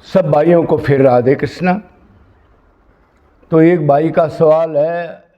सब भाइयों को फिर राधे कृष्णा। तो एक भाई का सवाल है,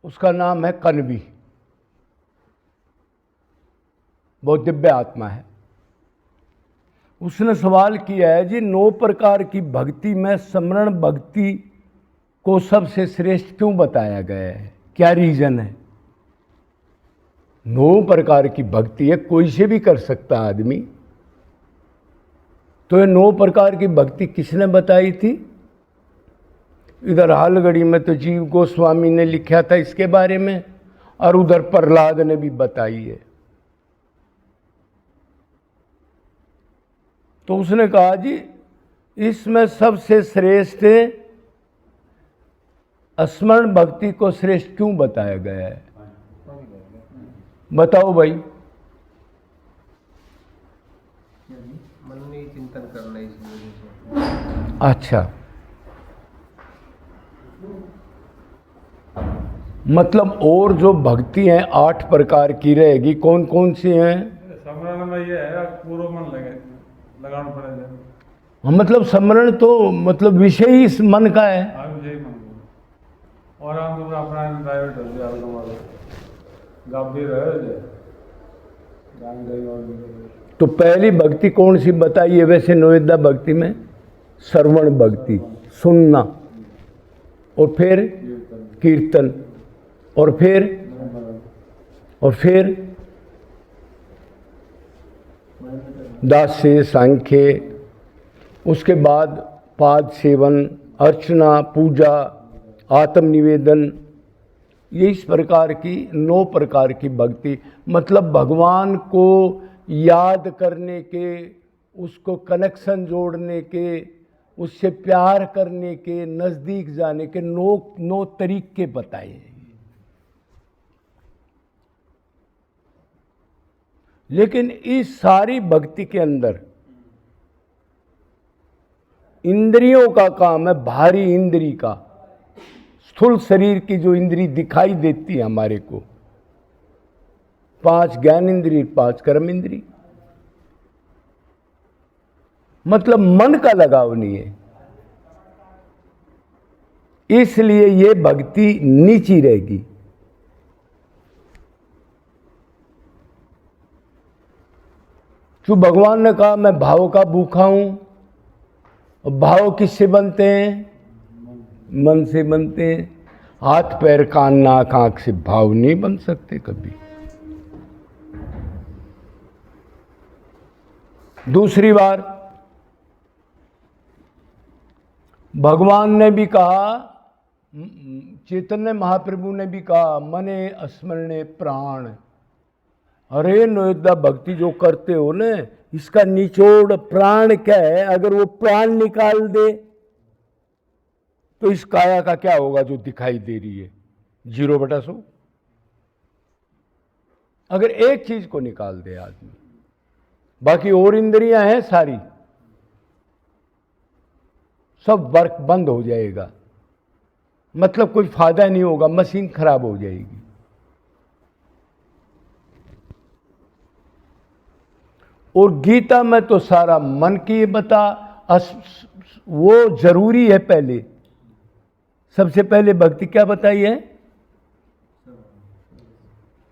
उसका नाम है कनवी, बहुत दिव्य आत्मा है। उसने सवाल किया है जी, 9 प्रकार की भक्ति में समरण भक्ति को सबसे श्रेष्ठ क्यों बताया गया है, क्या रीजन है? 9 प्रकार की भक्ति है, कोई से भी कर सकता आदमी। तो ये 9 प्रकार की भक्ति किसने बताई थी? इधर हालगढ़ी में तो जीव गोस्वामी ने लिखा था इसके बारे में, और उधर प्रहलाद ने भी बताई है। तो उसने कहा जी, इसमें सबसे श्रेष्ठ स्मरण भक्ति को श्रेष्ठ क्यों बताया गया है? बताओ भाई। मन में चिंतन करना इसलिए। अच्छा, मतलब और जो भक्ति हैं 8 प्रकार की रहेगी, कौन कौन सी हैं? समरण में ये है पूरा मन लगाना पड़ेगा। मतलब समरण तो मतलब विषय ही इस मन का है। हाँ, मुझे ही मन और हम तो अपना प्राइवेट हो गया तुम्हारे गंभीर है। तो पहली भक्ति कौन सी बताई है वैसे नवेदा भक्ति में? श्रवण भक्ति, सुनना, और फिर कीर्तन, और फिर दास्य सांख्य, उसके बाद पाद सेवन, अर्चना, पूजा, आत्मनिवेदन, ये इस प्रकार की 9 प्रकार की भक्ति। मतलब भगवान को याद करने के, उसको कनेक्शन जोड़ने के, उससे प्यार करने के, नज़दीक जाने के 9 तरीके बताए। लेकिन इस सारी भक्ति के अंदर इंद्रियों का काम है, भारी इंद्री का, स्थूल शरीर की जो इंद्री दिखाई देती है हमारे को, 5 ज्ञान इंद्री, 5 कर्म इंद्री। मतलब मन का लगाव नहीं है, इसलिए ये भक्ति नीची रहेगी। जो भगवान ने कहा मैं भाव का भूखा हूं, भाव किससे बनते हैं? मन से बनते हैं। हाथ पैर कान नाक आंख से भाव नहीं बन सकते कभी। दूसरी बार भगवान ने भी कहा, चैतन्य महाप्रभु ने भी कहा, मने स्मरणे प्राण। अरे नवेदा भक्ति जो करते हो ना, इसका निचोड़ प्राण क्या है? अगर वो प्राण निकाल दे तो इस काया का क्या होगा जो दिखाई दे रही है? 0/100। अगर एक चीज को निकाल दे आदमी, बाकी और इंद्रियां हैं सारी, सब वर्क बंद हो जाएगा। मतलब कोई फायदा नहीं होगा, मशीन खराब हो जाएगी। और गीता में तो सारा मन की बता, वो जरूरी है। पहले सबसे पहले भक्ति क्या बताई है?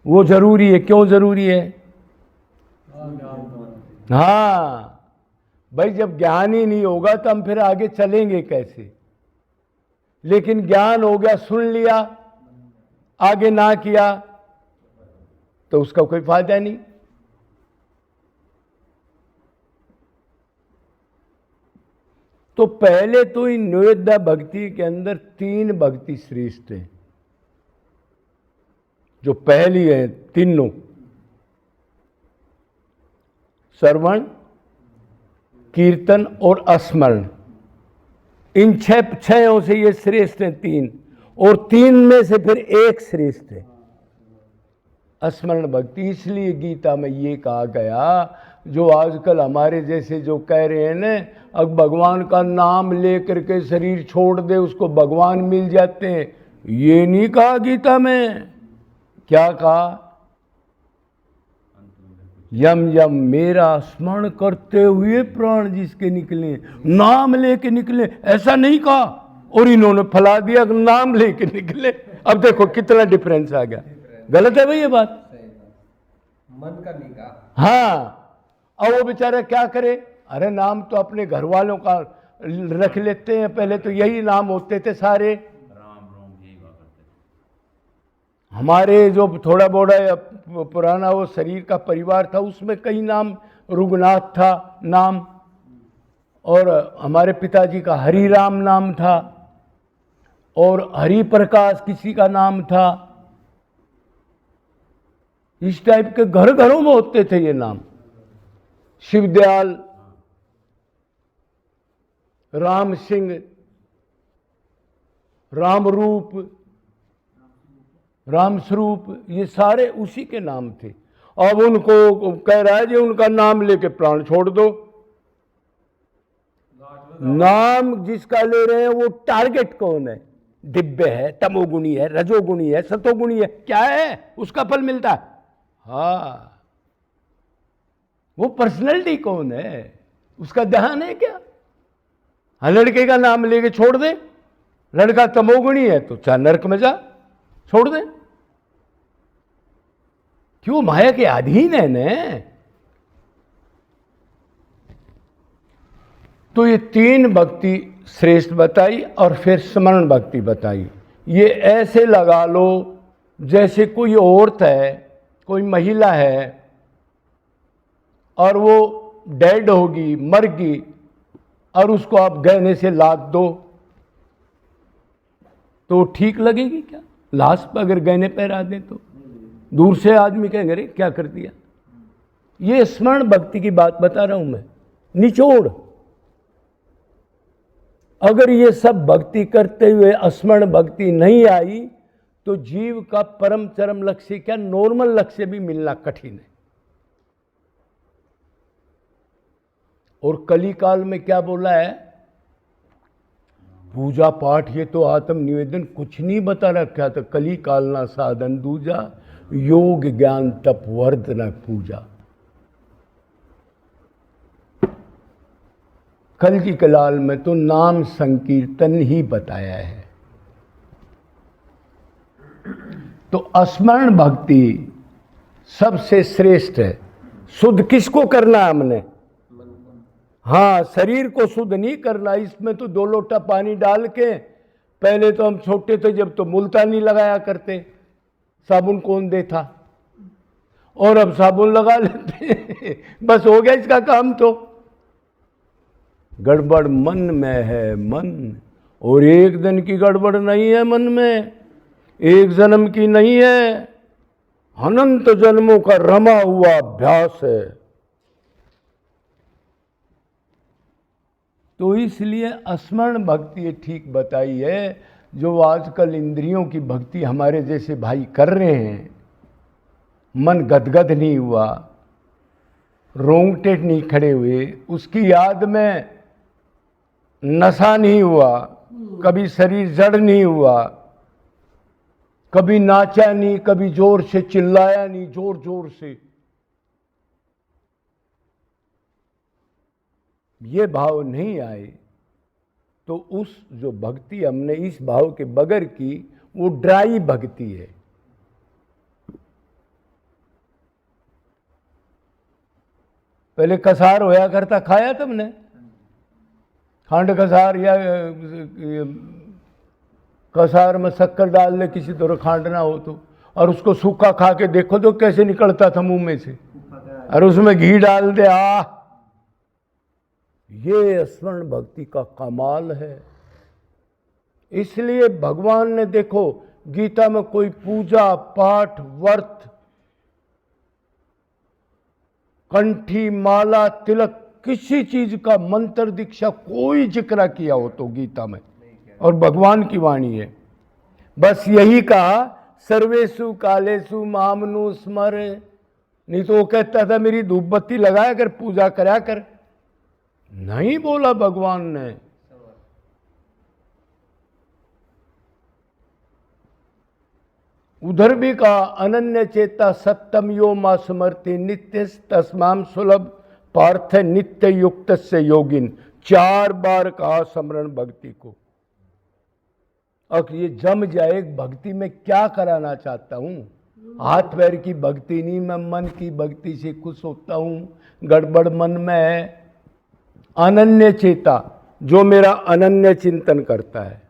वो जरूरी है। क्यों जरूरी है? हाँ भाई, जब ज्ञान ही नहीं होगा तो हम फिर आगे चलेंगे कैसे? लेकिन ज्ञान हो गया, सुन लिया, आगे ना किया तो उसका कोई फायदा नहीं। तो पहले तो इन नवेदा भक्ति के अंदर 3 भक्ति श्रेष्ठ हैं। जो पहली है, तीनों, श्रवण, कीर्तन और स्मरण, इन 6 से ये श्रेष्ठ हैं 3, और 3 में से फिर एक श्रेष्ठ है स्मरण भक्ति। इसलिए गीता में ये कहा गया, जो आजकल हमारे जैसे जो कह रहे हैं ना, अब भगवान का नाम लेकर के शरीर छोड़ दे उसको भगवान मिल जाते हैं, ये नहीं कहा गीता में। क्या कहा? यम यम मेरा स्मरण करते हुए प्राण जिसके निकले, नाम लेके निकले, ऐसा नहीं कहा और इन्होंने फैला दिया कि नाम लेके निकले। अब देखो कितना डिफरेंस आ गया। गलत है भाई ये बात? सही बात, मन का नहीं कहा। हाँ, और वो बेचारा क्या करे? अरे नाम तो अपने घर वालों का रख लेते हैं, पहले तो यही नाम होते थे सारे। हमारे जो थोड़ा बोड़ा पुराना वो शरीर का परिवार था, उसमें कई नाम, रुगनाथ था नाम, और हमारे पिताजी का हरिराम नाम था, और हरि प्रकाश किसी का नाम था। इस टाइप के घर घरों में होते थे ये नाम। शिवदयाल, राम सिंह, रामरूप, राम स्वरूप, ये सारे उसी के नाम थे। अब उनको कह रहा है जी उनका नाम लेके प्राण छोड़ दो। नाम जिसका ले रहे हैं वो टारगेट कौन है? दिव्य है, तमोगुणी है, रजोगुणी है, सतोगुणी है, क्या है उसका फल मिलता है? हाँ, वो पर्सनैलिटी कौन है उसका ध्यान है क्या? हाँ, लड़के का नाम लेके छोड़ दे, लड़का तमोगुणी है तो चाहे नरक में जा, छोड़ दे। क्यों? माया के अधीन है न। तो ये 3 भक्ति श्रेष्ठ बताई और फिर स्मरण भक्ति बताई। ये ऐसे लगा लो जैसे कोई औरत है, कोई महिला है और वो डेड होगी, मर गई, और उसको आप गहने से लाद दो तो ठीक लगेगी क्या? लाश पर अगर गहने पहरा दें तो दूर से आदमी कहेंगे अरे क्या कर दिया। ये स्मरण भक्ति की बात बता रहा हूं मैं, निचोड़। अगर ये सब भक्ति करते हुए स्मरण भक्ति नहीं आई तो जीव का परम चरम लक्ष्य क्या, नॉर्मल लक्ष्य भी मिलना कठिन है। और कली काल में क्या बोला है? पूजा पाठ ये तो आत्म निवेदन कुछ नहीं बता रखा था। कली काल ना साधन दूजा, योग ज्ञान तप वर्ध न पूजा। कल की कलाल में तो नाम संकीर्तन ही बताया है। तो स्मरण भक्ति सबसे श्रेष्ठ है। शुद्ध किसको करना हमने? हाँ, शरीर को शुद्ध नहीं करना। इसमें तो 2 लोटा पानी डाल के, पहले तो हम छोटे थे जब तो मुल्तानी लगाया करते, साबुन कौन देता, और अब साबुन लगा लेते बस हो गया इसका काम। तो गड़बड़ मन में है मन, और एक दिन की गड़बड़ नहीं है मन में, एक जन्म की नहीं है, अनंत जन्मों का रमा हुआ अभ्यास है। तो इसलिए स्मरण भक्ति ठीक बताई है। जो आजकल इंद्रियों की भक्ति हमारे जैसे भाई कर रहे हैं, मन गदगद नहीं हुआ, रोंगटे नहीं खड़े हुए, उसकी याद में नशा नहीं हुआ, कभी शरीर जड़ नहीं हुआ, कभी नाचा नहीं, कभी जोर से चिल्लाया नहीं, जोर जोर से, ये भाव नहीं आए तो उस जो भक्ति हमने इस भाव के बगैर की वो ड्राई भक्ति है। पहले कसार होया करता, खाया तुमने? खंड कसार या कसार में शक्कर डाल ले किसी तरह खांड ना हो तो, और उसको सूखा खा के देखो तो कैसे निकलता था मुंह में से, और उसमें घी डाल दे, ये स्मरण भक्ति का कमाल है। इसलिए भगवान ने देखो गीता में कोई पूजा पाठ व्रत कंठी माला तिलक किसी चीज का मंत्र दीक्षा कोई जिक्र किया हो तो गीता में, और भगवान की वाणी है, बस यही कहा सर्वेषु कालेषु मामनु स्मर। नहीं तो वो कहता था मेरी धूप बत्ती लगाया कर, पूजा करा कर, नहीं बोला भगवान ने। उधर भी कहा अनन्य चेता सत्यम यो मा समर्थे नित्य तस्माम सुलभ पार्थ नित्य युक्त से योगिन। 4 बार कहा स्मरण भक्ति को। अब ये जम जाए भक्ति में क्या कराना चाहता हूं। हाथ पैर की भक्ति नहीं, मैं मन की भक्ति से खुश होता हूं। गड़बड़ मन में है। अनन्य चेता, जो मेरा अनन्य चिंतन करता है।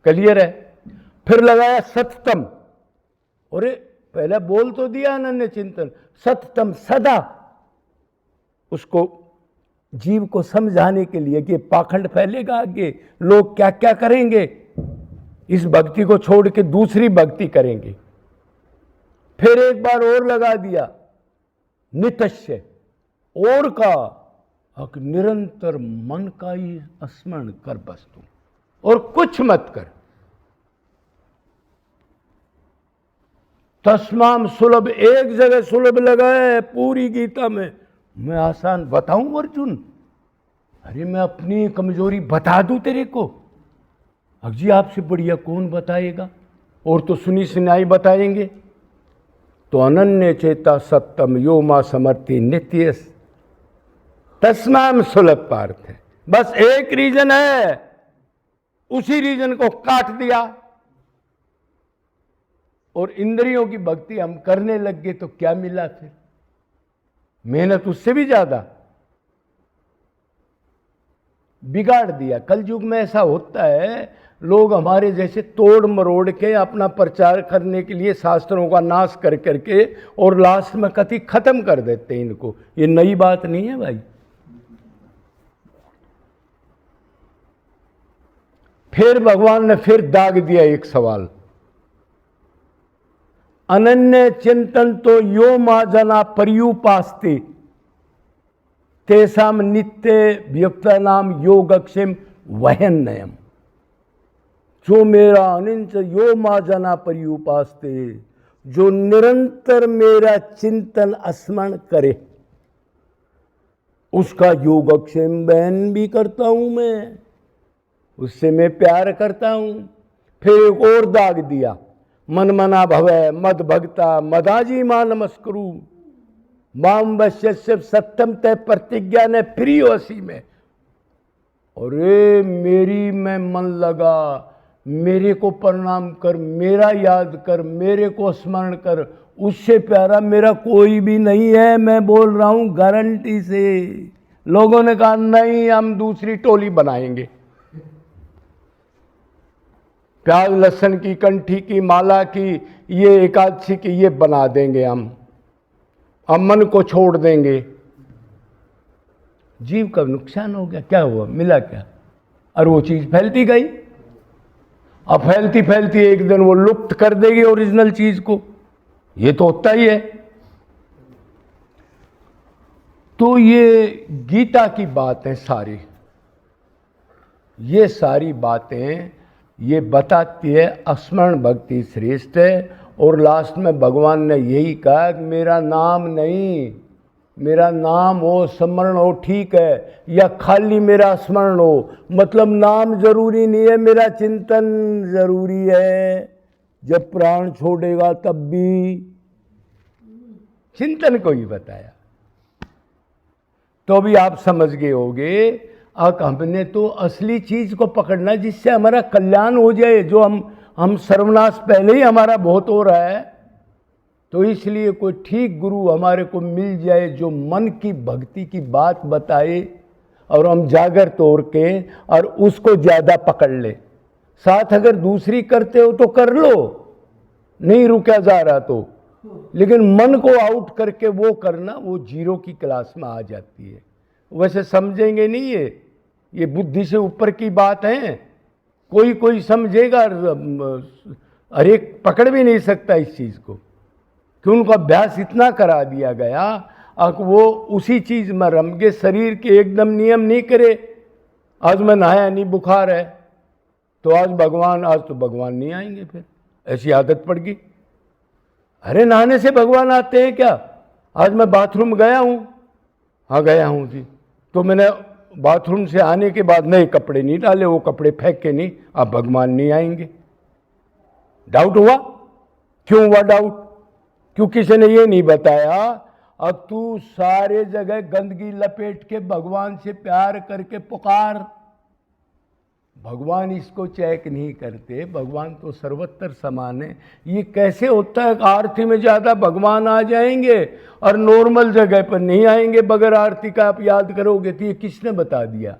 क्लियर है। फिर लगाया सततम। अरे पहले बोल तो दिया अनन्य चिंतन। सततम, सदा उसको जीव को समझाने के लिए कि पाखंड फैलेगा आगे, लोग क्या क्या करेंगे, इस भक्ति को छोड़ के दूसरी भक्ति करेंगे। फिर एक बार और लगा दिया नितश्य, और का निरंतर मन का ही स्मरण कर बस तू, और कुछ मत कर। तस्माम सुलभ, एक जगह सुलभ लगा है पूरी गीता में। मैं आसान बताऊं अर्जुन? अरे मैं अपनी कमजोरी बता दूं तेरे को? अब जी आपसे बढ़िया कौन बताएगा, और तो सुनी सुनाई बताएंगे। तो अनन्य चेता सत्यम यो मा समर्थी नित्य तस्माम सुलभ पार्थ है। बस एक रीजन है, उसी रीजन को काट दिया और इंद्रियों की भक्ति हम करने लग गए। तो क्या मिला फिर? मेहनत उससे भी ज्यादा बिगाड़ दिया। कलयुग में ऐसा होता है, लोग हमारे जैसे तोड़ मरोड़ के अपना प्रचार करने के लिए शास्त्रों का नाश कर करके और लास्ट में कति खत्म कर देते हैं इनको। ये नई बात नहीं है भाई। फिर भगवान ने फिर दाग दिया एक सवाल। अनन्य चिंतन तो यो मा जना पर्युपास्ते तेसाम नित्य व्युक्ता नाम योगक्षेम वहन्नयम। जो मेरा अनंत यो मा जना पर्युपास्ते, जो निरंतर मेरा चिंतन स्मरण करे, उसका योगक्षेम बहन भी करता हूं मैं, उससे मैं प्यार करता हूं। फिर एक और दाग दिया, मन मना भवै मद भगता मदाजी मा नमस्कुरु माम वश्य सत्यम तय प्रतिज्ञा ने प्रिय असी में। अरे मेरी में मन लगा, मेरे को प्रणाम कर, मेरा याद कर, मेरे को स्मरण कर, उससे प्यारा मेरा कोई भी नहीं है। मैं बोल रहा हूं गारंटी से। लोगों ने कहा नहीं, हम दूसरी टोली बनाएंगे, प्याज लहसुन की कंठी की माला की, ये एकादशी की ये बना देंगे हम मन को छोड़ देंगे। जीव का नुकसान हो गया। क्या हुआ? मिला क्या? और वो चीज फैलती गई। अब फैलती फैलती एक दिन वो लुप्त कर देगी ओरिजिनल चीज को। ये तो होता ही है। तो ये गीता की बात है सारी। ये सारी बातें ये बताती है स्मरण भक्ति श्रेष्ठ है। और लास्ट में भगवान ने यही कहा कि मेरा नाम नहीं, मेरा नाम हो, स्मरण हो, ठीक है, या खाली मेरा स्मरण हो। मतलब नाम जरूरी नहीं है, मेरा चिंतन जरूरी है। जब प्राण छोड़ेगा तब भी चिंतन को ही बताया। तो भी आप समझ गए होंगे। अब हमने तो असली चीज को पकड़ना जिससे हमारा कल्याण हो जाए। जो हम सर्वनाश पहले ही हमारा बहुत हो रहा है। तो इसलिए कोई ठीक गुरु हमारे को मिल जाए जो मन की भक्ति की बात बताए और हम जागृत होकर के और उसको ज्यादा पकड़ ले। साथ अगर दूसरी करते हो तो कर लो, नहीं रुका जा रहा तो, लेकिन मन को आउट करके वो करना, वो जीरो की क्लास में आ जाती है। वैसे समझेंगे नहीं ये बुद्धि से ऊपर की बात है। कोई कोई समझेगा, हर एक पकड़ भी नहीं सकता इस चीज को, कि उनको अभ्यास इतना करा दिया गया। अब वो उसी चीज में रम के शरीर के एकदम नियम नहीं करे। आज मैं नहाया नहीं, बुखार है, तो आज तो भगवान नहीं आएंगे। फिर ऐसी आदत पड़ गई। अरे नहाने से भगवान आते हैं क्या? आज मैं बाथरूम गया हूं, हाँ गया हूं जी, तो मैंने बाथरूम से आने के बाद नए कपड़े नहीं डाले, वो कपड़े फेंक के नहीं, अब भगवान नहीं आएंगे। डाउट हुआ? क्यों व्हाट डाउट? क्यों किसी ने ये नहीं बताया अब तू सारे जगह गंदगी लपेट के भगवान से प्यार करके पुकार। भगवान इसको चेक नहीं करते, भगवान तो सर्वत्र समान है। ये कैसे होता है? आरती में ज़्यादा भगवान आ जाएंगे और नॉर्मल जगह पर नहीं आएंगे बगैर आरती का। आप याद करोगे तो ये किसने बता दिया?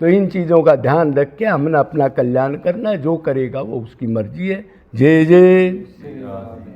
तो इन चीज़ों का ध्यान रख के हमने अपना कल्याण करना है। जो करेगा वो उसकी मर्जी है। जय जय।